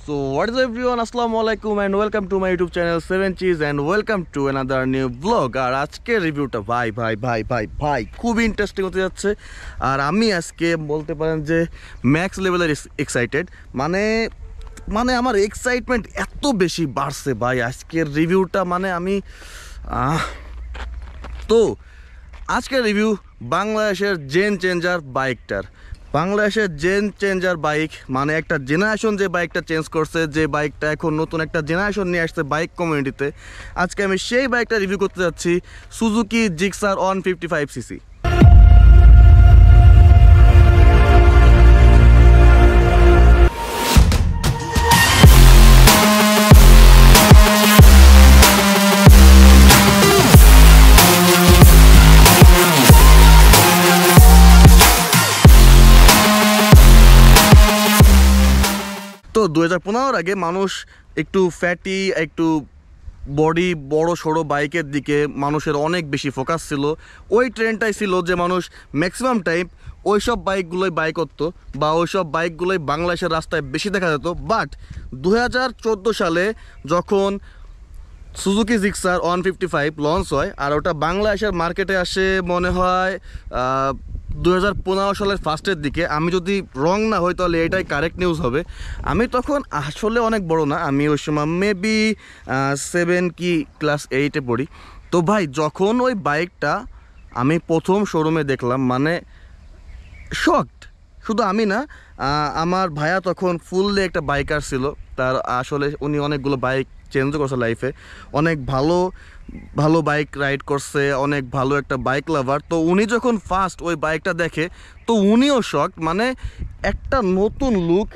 So what is up everyone, Assalamualaikum and welcome to my YouTube channel 7 Cheese and welcome to another new vlog। আর আজকের রিভিউটা ভাই খুব interesting হতে যাচ্ছে। আর আমি আজকে বলতে পারেন যে ম্যাক্স লেভেলের এক্সাইটেড, মানে আমার এক্সাইটমেন্ট এত বেশি বাড়ছে ভাই আজকের রিভিউটা। মানে আমি তো আজকের রিভিউ বাংলাদেশের জেন চেঞ্জার বাইকটার। বাংলাদেশের জেন চেঞ্জার বাইক মানে একটা জেনারেশন যে বাইকটা চেঞ্জ করছে, যে বাইকটা এখন নতুন একটা জেনারেশন নিয়ে আসছে বাইক কমিউনিটিতে। আজকে আমি সেই বাইকটা রিভিউ করতে যাচ্ছি, সুজুকি জিক্সার 155cc। তো 2015 আগে মানুষ একটু ফ্যাটি, একটু বডি বড় সড়ো বাইকের দিকে মানুষের অনেক বেশি ফোকাস ছিল। ওই ট্রেন্ডটাই ছিল যে মানুষ ম্যাক্সিমাম টাইম ওইসব বাইকগুলোই বাই করতো বা ওইসব বাইকগুলোই বাংলাদেশের রাস্তায় বেশি দেখা যেত। বাট 2014 সালে যখন সুজুকি জিক্সার 155 লঞ্চ হয় আর ওটা বাংলাদেশের মার্কেটে আসে মনে হয় 2015 সালের ফার্স্টের দিকে, আমি যদি রং না হই তাহলে এটাই কারেক্ট নিউজ হবে। আমি তখন আসলে অনেক বড় না, আমি ওই সময় মেবি 7 কি ক্লাস 8-এ পড়ি। তো ভাই যখন ওই বাইকটা আমি প্রথম শোরুমে দেখলাম, মানে শকড। শুধু আমি না, আমার ভাইয়া তখন ফুললি একটা বাইকার ছিল। তার আসলে উনি অনেকগুলো বাইক চেঞ্জ করছে লাইফে, অনেক ভালো বাইক রাইড করছে, অনেক ভালো একটা বাইক লাভার। তো উনি যখন ফার্স্ট ওই বাইকটা দেখে তো উনিও শকড। মানে একটা নতুন লুক,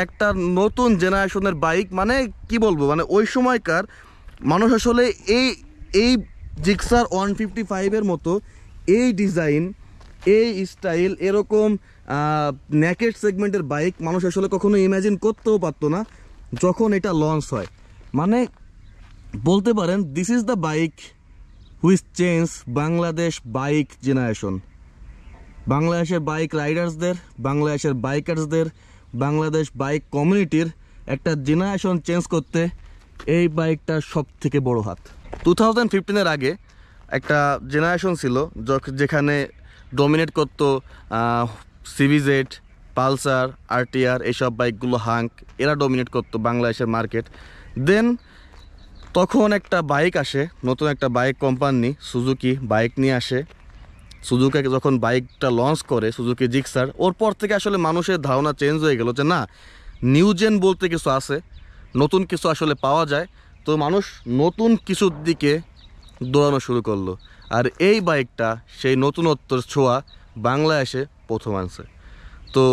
একটা নতুন জেনারেশনের বাইক, মানে কি বলবো, মানে ওই সময়কার মানুষ আসলে এই জিক্সার 155-এর মতো এই ডিজাইন, এই স্টাইল, এরকম নেকেড সেগমেন্টের বাইক মানুষ আসলে কখনো ইমাজিন করতেও পারতো না যখন এটা লঞ্চ হয়। মানে বলতে পারেন this is the bike which change Bangladesh bike generation. বাংলাদেশের বাইক রাইডার্সদের, বাংলাদেশের বাইকার্সদের, বাংলাদেশ বাইক কমিউনিটির একটা জেনারেশন চেঞ্জ করতে এই বাইকটা সব থেকে বড় হাত। 2015-এর আগে একটা জেনারেশন ছিল যেখানে ডমিনেট করতো সিভিজেড, পালসার, আরটিআর, এইসব বাইকগুলো, হাঙ্ক, এরা ডমিনেট করতো বাংলাদেশের মার্কেট। দেন তখন একটা বাইক আসে, নতুন একটা বাইক কোম্পানি সুজুকি বাইক নিয়ে আসে। সুজুকি যখন বাইকটা লঞ্চ করে সুজুকি জিক্সার, ওর পর থেকে আসলে মানুষের ধারণা চেঞ্জ হয়ে গেল যে না, নিউ জেন বলতে কিছু আছে, নতুন কিছু আসলে পাওয়া যায়। তো মানুষ নতুন কিছুর দিকে দৌড়ানো শুরু করলো। আর এই বাইকটা সেই নতুনত্বর ছোঁয়া বাংলাদেশে প্রথম আনছে। তো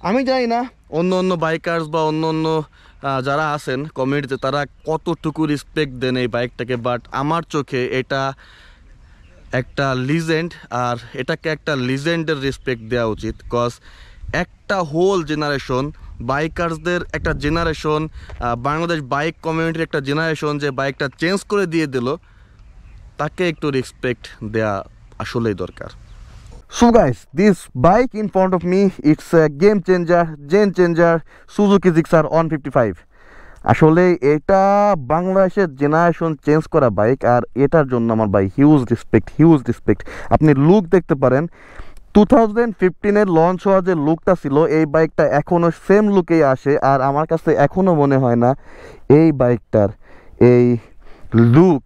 আমি জানি না অন্য বাইকার্স বা অন্য যারা আছেন কমিউনিটিতে তারা কতটুকু রেসপেক্ট দেন এই বাইকটাকে, বাট আমার চোখে এটা একটা লিজেন্ড। আর এটাকে একটা লিজেন্ডের রেসপেক্ট দেওয়া উচিত। কজ একটা হোল জেনারেশন, বাইকার্সদের একটা জেনারেশন, বাংলাদেশ বাইক কমিউনিটির একটা জেনারেশন যে বাইকটা চেঞ্জ করে দিয়ে দিল, তাকে একটু রেসপেক্ট দেওয়া আসলেই দরকার। So guys, this bike in front of me, it's a game changer, gen changer, Suzuki Gixxer 155। আসলে এটা বাংলাদেশের জেনারেশন চেঞ্জ করা বাইক, আর এটার জন্য আমার ভাই হিউজ রেসপেক্ট। আপনি লুক দেখতে পারেন, 2015-এর লঞ্চ হওয়া যে লুকটা ছিল এই বাইকটা এখনও সেম লুকেই আসে। আর আমার কাছে এখনও মনে হয় না এই বাইকটার এই লুক,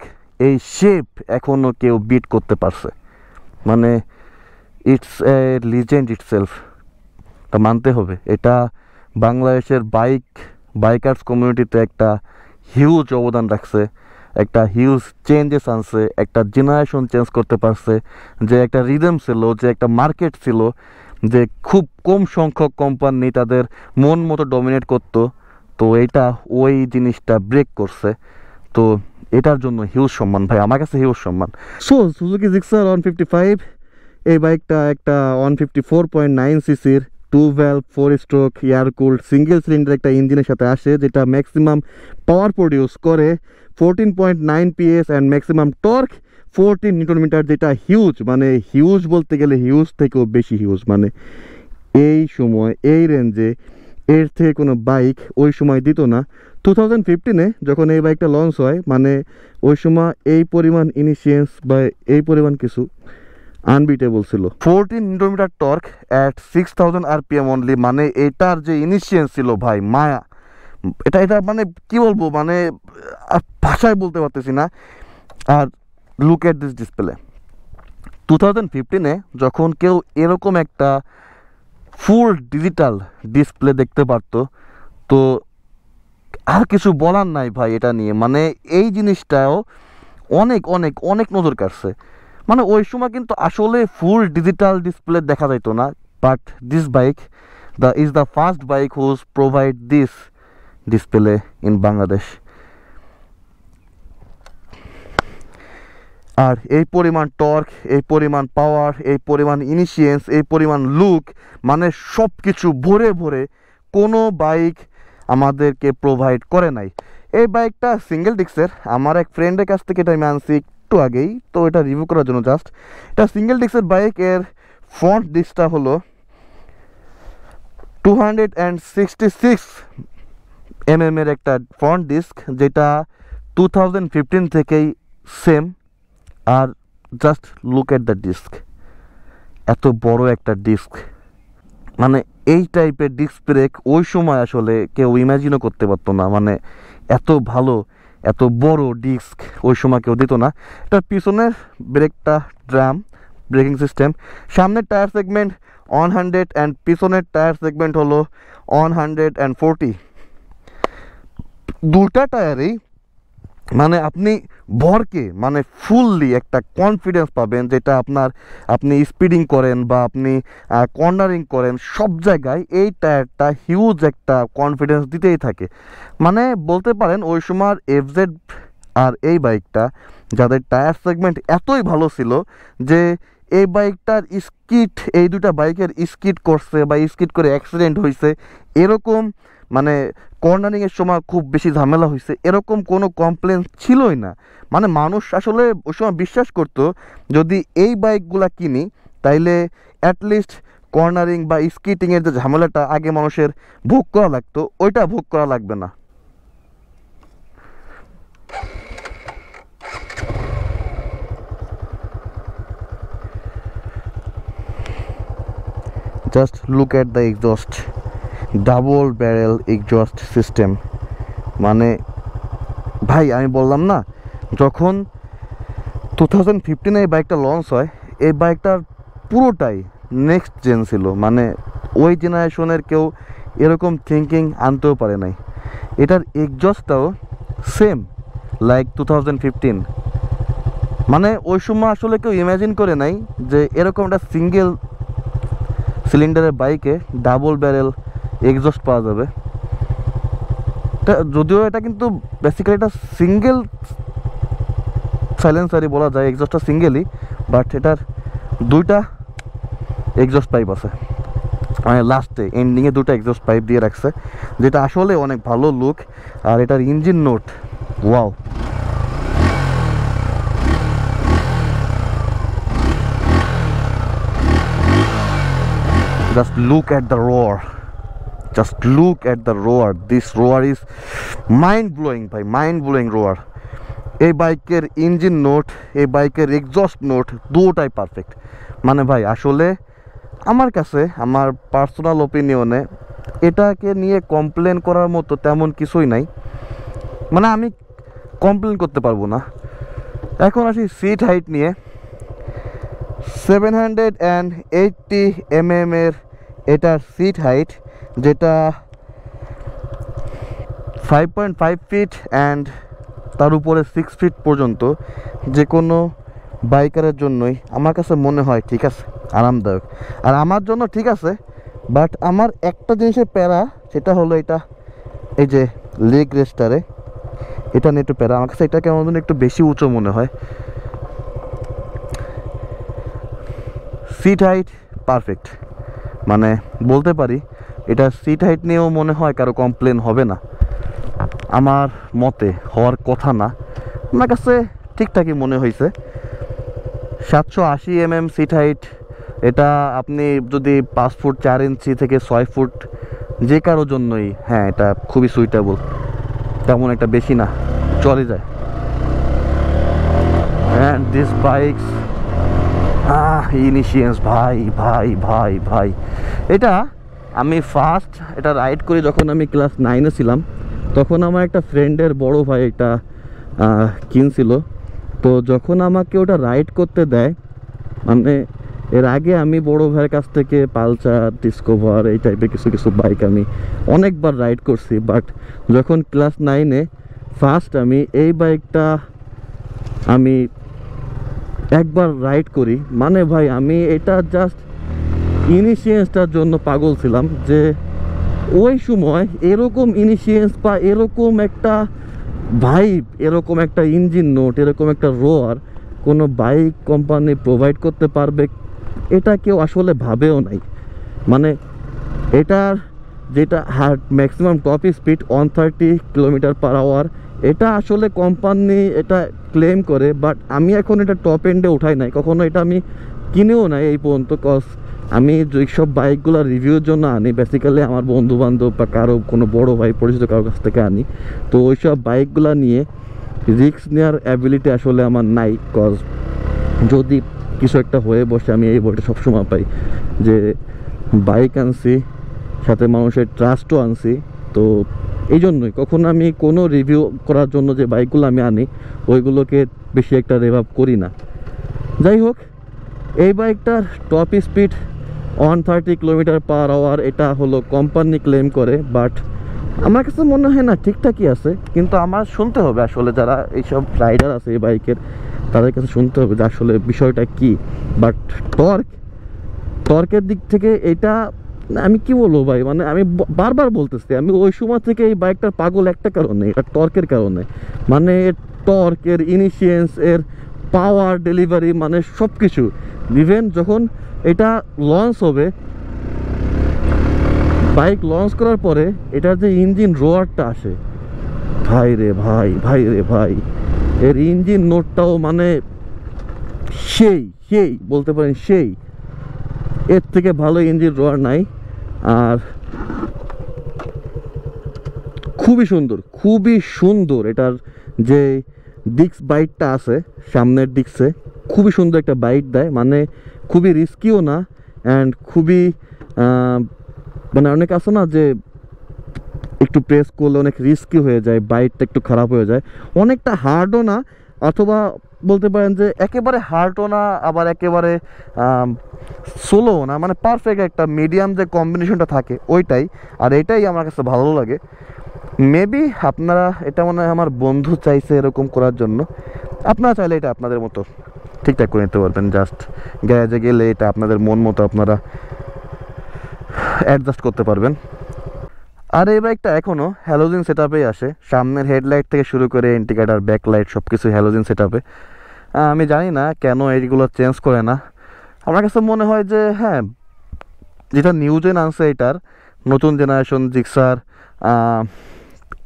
এই শেপ এখনও কেউ বিট করতে পারছে। মানে ইটস এ লিজেন্ড ইটসেলফ, তা মানতে হবে। এটা বাংলাদেশের বাইকার্স কমিউনিটিতে একটা হিউজ অবদান রাখছে, একটা হিউজ চেঞ্জেস আনছে, একটা জেনারেশন চেঞ্জ করতে পারছে। যে একটা রিদম ছিল, যে একটা মার্কেট ছিল, যে খুব কম সংখ্যক কোম্পানি তাদের মন মতো ডমিনেট করতো, তো এটা ওই জিনিসটা ব্রেক করছে। তো এটার জন্য হিউজ সম্মান ভাই, আমার কাছে হিউজ সম্মান। সো সুজুকি জিক্সার 155 এই বাইকটা একটা 154.9cc-র 2 valve 4 stroke air cooled single cylinder একটা ইঞ্জিনের সাথে আসে, যেটা ম্যাক্সিমাম পাওয়ার প্রডিউস করে 14.9 PS and maximum torque 14 newton metre, যেটা হিউজ। মানে হিউজ বলতে গেলে হিউজ থেকেও বেশি হিউজ। মানে এই সময় এই রেঞ্জে এর থেকে কোনো বাইক ওই সময় দিত না। 2015-এ যখন এই বাইকটা লঞ্চ হয়, মানে ওই সময় এই পরিমাণ ইনিশিয়েন্স বা এই পরিমাণ কিছু আনবিটেবল ছিল। 14 Newton torque at 6000 RPM only, মানে এটার যে ইনিশিয়েন্স ছিল ভাই মায়া, এটা মানে কি বলবো, মানে ভাষায় বলতে পারতেছি না। আর লুক এট দিস ডিসপ্লে। 2015-এ যখন কেউ এরকম একটা ফুল ডিজিটাল ডিসপ্লে দেখতে পারতো, তো আর কিছু বলার নাই ভাই এটা নিয়ে। মানে এই জিনিসটাও অনেক অনেক অনেক নজর কাটছে। মানে ওই সময় কিন্তু আসলে ফুল ডিজিটাল ডিসপ্লে দেখা যাইতো না, but this bike is the first bike whose provide this display in Bangladesh. আর এই পরিমাণ টর্ক, এই পরিমাণ পাওয়ার, এই পরিমাণ ইনিশিয়েন্স, এই পরিমাণ লুক, মানে সব কিছু ভরে ভরে কোনো বাইক আমাদেরকে প্রোভাইড করে নাই। এই বাইকটা সিঙ্গেল ডিস্কের, আমার এক ফ্রেন্ডের কাছ থেকে এটা আমি আনছি একটু আগেই, তো এটা রিভিউ করার জন্য জাস্ট। এটা সিঙ্গেল ডিস্কের বাইক। এর ফ্রন্ট ডিস্কটা হলো 266 এর একটা ফ্রন্ট ডিস্ক, যেটা 2015 থেকেই সেম। আর just look at the disc, এত বড় একটা ডিস্ক, মানে এই টাইপের ডিস্ক ব্রেক ওই সময় আসলে কেউ ইমাজিনও করতে পারতো না। মানে এত ভালো এত বড় ডিস্ক ওই সময় কেউ দিত না। এটার পিছনের ব্রেকটা ড্রাম ব্রেকিং সিস্টেম, সামনের টায়ার সেগমেন্ট 100 অ্যান্ড পিছনের টায়ার সেগমেন্ট হলো 140। দুটা টায়ারেই মানে আপনি ভরকে মানে ফুললি একটা কনফিডেন্স পাবেন, যেটা আপনি স্পিডিং করেন বা আপনি কর্নারিং করেন, সব জায়গায় এই টায়ারটা হিউজ একটা কনফিডেন্স দিতেই থাকে। মানে বলতে পারেন ওই সময় এফজেড আর এই বাইকটা, যাদের টায়ার সেগমেন্ট এতই ভালো ছিল যে এই বাইকটার স্কিড, এই দুটা বাইকের স্কিড করছে বা স্কিড করে অ্যাক্সিডেন্ট হয়েছে, এরকম মানে কর্নারিংয়ের সময় খুব বেশি ঝামেলা হয়েছে, এরকম কোনো কমপ্লেন ছিলই না। মানে মানুষ আসলে ওই সময় বিশ্বাস করতো যদি এই বাইকগুলা কিনি তাইলে অ্যাটলিস্ট কর্নারিং বা স্কিটিংয়ের যে ঝামেলাটা আগে মানুষের ভোগ করা লাগতো, ওইটা ভোগ করা লাগবে না। Just look at the exhaust, double barrel exhaust system. মানে ভাই আমি বললাম না, যখন 2015-এ এই বাইকটা লঞ্চ হয়, এই বাইকটার পুরোটাই নেক্সট জেন ছিল। মানে ওই জেনারেশনের কেউ এরকম থিঙ্কিং আনতেও পারে নাই। এটার এক্সস্টটাও সেম লাইক 2015। মানে ওই সময় আসলে কেউ ইমাজিন করে নাই যে এরকম একটা সিঙ্গেল সিলিন্ডারের বাইকে ডাবল ব্যারেল এক্সস্ট পাওয়া যাবে। যদিও এটা কিন্তু বেসিক্যালি এটা সিঙ্গেল সাইলেন্সারই বলা যায়, এক্সস্টটা সিঙ্গেলই, বাট এটার দুইটা এক্সস্ট পাইপ আছে, মানে লাস্টে এন্ডিংয়ে দুটো এক্সস্ট পাইপ দিয়ে রাখছে, যেটা আসলে অনেক ভালো লুক। আর এটার engine note wow, just look at the roar, just look at the roar. This roar is mind blowing ভাই, mind blowing roar. এই বাইকের ইঞ্জিন নোট, এই বাইকের এক্সস্ট নোট দুটোটাই পারফেক্ট। মানে ভাই আসলে আমার কাছে, আমার পার্সোনাল ওপিনিয়নে এটাকে নিয়ে কমপ্লেন করার মতো তেমন কিছুই নাই। মানে আমি কমপ্লেন করতে পারবো না। এখন আসি সিট হাইট নিয়ে। 780 mm এর এটার সিট হাইট, যেটা 5.5 ফিট অ্যান্ড তার উপরে 6 ফিট পর্যন্ত যে কোনো বাইকারের জন্যই আমার কাছে মনে হয় ঠিক আছে, আরামদায়ক। আর আমার জন্য ঠিক আছে, বাট আমার একটা জিনিসের প্যারা, সেটা হলো এটা, এই যে লেগ রেস্টারে এটা নিয়ে একটু প্যারা। আমার কাছে এটা কেমন একটু বেশি উঁচু মনে হয়। সিট হাইট পারফেক্ট, মানে বলতে পারি এটা সিট হাইট নিয়েও মনে হয় কারো কমপ্লেন হবে না। আমার মতে হওয়ার কথা না, আমার কাছে ঠিকঠাকই মনে হয়েছে। 780 mm সিট হাইট, এটা আপনি যদি 5 ফুট 4 ইঞ্চি থেকে 6 ফুট যে কারোর জন্যই, হ্যাঁ এটা খুবই সুইটেবল, তেমন একটা বেশি না, চলে যায়। অ্যান্ড দিস বাইকস ইনিশিয়েন্স, ভাই ভাই ভাই ভাই, এটা আমি ফার্স্ট এটা রাইড করি যখন আমি ক্লাস 9-এ ছিলাম। তখন আমার একটা ফ্রেন্ডের বড় ভাই এটা কিনছিল। তো যখন আমাকে ওটা রাইড করতে দেয়, মানে এর আগে আমি বড় ভাইয়ের কাছ থেকে পালসার, ডিসকভার এই টাইপের কিছু কিছু বাইক আমি অনেকবার রাইড করছি, বাট যখন ক্লাস 9-এ ফার্স্ট আমি এই বাইকটা আমি একবার রাইড করি, মানে ভাই আমি এটা জাস্ট ইনিশিয়েন্সটার জন্য পাগল ছিলাম যে ওই সময় এরকম ইনিশিয়েন্স বা এরকম একটা ভাইব, এরকম একটা ইঞ্জিন নোট, এরকম একটা রোয়ার কোনো বাইক কোম্পানি প্রোভাইড করতে পারবে এটা কেউ আসলে ভাবেও নাই। মানে এটার যেটা ম্যাক্সিমাম টপ স্পিড 130 km/h, এটা আসলে কোম্পানি এটা ক্লেম করে, বাট আমি এখন এটা টপ এন্ডে উঠাই নাই কখনো, এটা আমি কিনেও নাই এই পর্যন্ত। কজ আমি যেসব বাইকগুলো রিভিউর জন্য আনি বেসিক্যালি আমার বন্ধু বান্ধব বা কারো কোনো বড় ভাই পরিচিত কারোর কাছ থেকে আনি। তো ওইসব বাইকগুলো নিয়ে রিস্ক নেওয়ার অ্যাবিলিটি আসলে আমার নাই, কজ যদি কিছু একটা হয়ে বসে আমি এই বইটা সবসময় পাই যে বাইক আনছি সাথে মানুষের ট্রাস্টও আনছি। তো এই জন্যই কখনো আমি কোনো রিভিউ করার জন্য যে বাইকগুলো আমি আনি ওইগুলোকে বেশি একটা রেভ আপ করি না। যাই হোক, এই বাইকটার টপ স্পিড 130 km/h, এটা হলো কোম্পানি ক্লেম করে, বাট আমার কাছে মনে হয় না ঠিকঠাকই আছে। কিন্তু আমার শুনতে হবে আসলে যারা এইসব রাইডার আছে এই বাইকের, তাদের কাছে শুনতে হবে যে আসলে বিষয়টা কি। বাট টর্কের দিক থেকে এটা আমি কি বলবো ভাই, মানে আমি বারবার বলতেছি আমি ওই সময় থেকে এই বাইকটার পাগল একটা কারণে, এটা টর্কের কারণে। মানে টর্কের ইনিশিয়েন্স, এর পাওয়ার ডেলিভারি, মানে সব কিছু। ইভেন যখন এটা লঞ্চ হবে, বাইক লঞ্চ করার পরে এটার যে ইঞ্জিন রোয়ারটা আসে, ভাই রে ভাই, ভাই রে ভাই, এর ইঞ্জিন নোটটাও মানে সেই সেই বলতে পারেন সেই, এর থেকে ভালো ইঞ্জিন রোয়ার নাই। আর খুবই সুন্দর, খুবই সুন্দর এটার যে ডিস্ক বাইটটা আছে সামনের ডিস্কে, খুবই সুন্দর একটা বাইট দেয়। মানে খুবই রিস্কিও না, অ্যান্ড খুবই মানে অনেক আছে না যে একটু প্রেস করলে অনেক রিস্কি হয়ে যায়, বাইটটা একটু খারাপ হয়ে যায়। অনেকটা হার্ডও না, অথবা বলতে পারেন যে একেবারে হার্ডও না, আবার একেবারে স্লোও না, মানে পারফেক্ট একটা মিডিয়াম যে কম্বিনেশনটা থাকে ওইটাই। আর এটাই আমার কাছে ভালো লাগে। মেবি আপনারা, এটা মনে হয় আমার বন্ধু চাইছে এরকম করার জন্য, আপনারা চাইলে এটা আপনাদের মতো ঠিকঠাক করে নিতে পারবেন। জাস্ট গ্যারেজে গেলে এটা আপনাদের মন মতো আপনারা অ্যাডজাস্ট করতে পারবেন। আর এই বাইকটা এখনও হ্যালোজেন সেটআপেই আসে, সামনের হেডলাইট থেকে শুরু করে ইন্ডিকেটার, ব্যাকলাইট সব কিছু হ্যালোজেন সেটআপে। আমি জানি না কেন এইগুলো চেঞ্জ করে না। আমার কাছে মনে হয় যে হ্যাঁ, যেটা নিউ জেন আনছে এটার নতুন জেনারেশন জিক্সার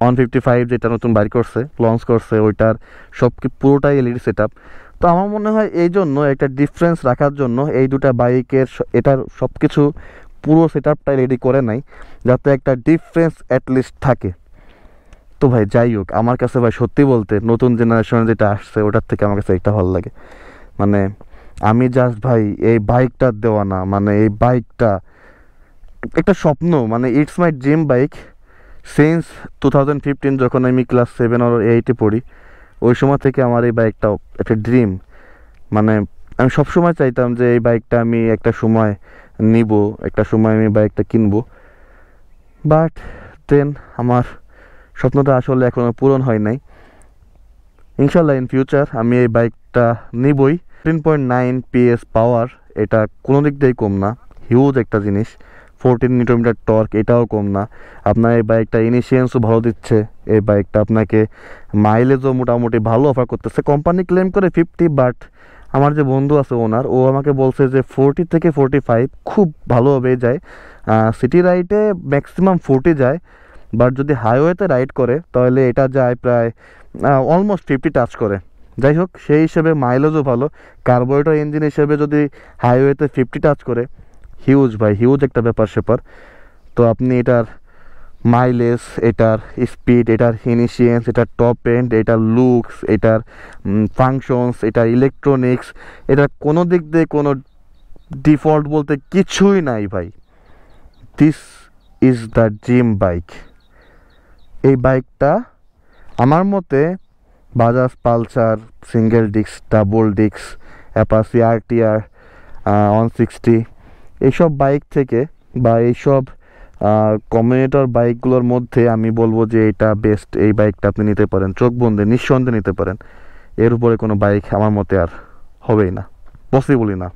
155 যেটা নতুন বাইর করছে, লঞ্চ করছে, ওইটার সব পুরোটাই এলইডি সেটআপ। তো আমার মনে হয় এই জন্য একটা ডিফারেন্স রাখার জন্য এই দুটা বাইকের এটার সব কিছু পুরো সেটআপটা রেডি করে নাই, যাতে একটা ডিফারেন্স অ্যাটলিস্ট থাকে। তো ভাই যাই হোক, আমার কাছে ভাই সত্যি বলতে নতুন জেনারেশনে যেটা আসছে ওটার থেকে আমার কাছে এটা ভালো লাগে। মানে আমি জাস্ট ভাই এই বাইকটার দেওয়া না, মানে এই বাইকটা একটা স্বপ্ন, মানে it's my dream bike since 2015, যখন আমি ক্লাস 7 আর 8-এ পড়ি, ওই সময় থেকে আমার এই বাইকটাও একটা ড্রিম। মানে আমি সবসময় চাইতাম যে এই বাইকটা আমি একটা সময় নিব, একটা সময় আমি বাইকটা কিনবো। বাট দেন আমার স্বপ্নটা আসলে এখনও পূরণ হয় নাই। ইনশাল্লাহ ইন ফিউচার আমি এই বাইকটা নিবই। 10.9 PS পাওয়ার, এটা কোনো দিক দিয়েই কম না, হিউজ একটা জিনিস। 14 Nm টর্ক, এটাও কম না। আপনার এই বাইকটা ইনিশিয়েন্সও ভালো দিচ্ছে, এই বাইকটা আপনাকে মাইলেজও মোটামুটি ভালো অফার করতেছে। কোম্পানি ক্লেম করে 50, বাট আমার যে বন্ধু আছে ওনার, ও আমাকে বলছে যে 40 থেকে 45 খুব ভালোভাবে যায়। সিটি রাইডে ম্যাক্সিমাম 40 যায়, বাট যদি হাইওয়েতে রাইড করে তাহলে এটা যায় প্রায় অলমোস্ট 50 টাচ করে। যাই হোক, সেই হিসেবে মাইলেজও ভালো। কার্বোরেটর ইঞ্জিন হিসেবে যদি হাইওয়েতে 50 টাচ করে, হিউজ ভাই, হিউজ একটা ব্যাপার স্যাপার। তো আপনি এটার মাইলেজ, এটার স্পিড, এটার ফিনিশিয়েন্স, এটার টপ এন্ড, এটার লুকস, এটার ফাংশনস, এটার ইলেকট্রনিক্স, এটার কোনো দিক দিয়ে কোনো ডিফল্ট বলতে কিছুই নাই ভাই। This is the dream bike. এই বাইকটা আমার মতে Bajaj Pulsar, single disc, double disc, Apache RTR 160 এইসব বাইক থেকে বা এইসব কমিউটেটর বাইকগুলোর মধ্যে আমি বলবো যে এটা বেস্ট। এই বাইকটা আপনি নিতে পারেন, চোখ বন্ধে নিঃসন্দেহে নিতে পারেন। এর উপরে কোনো বাইক আমার মতে আর হবেই না, পসিবলই না।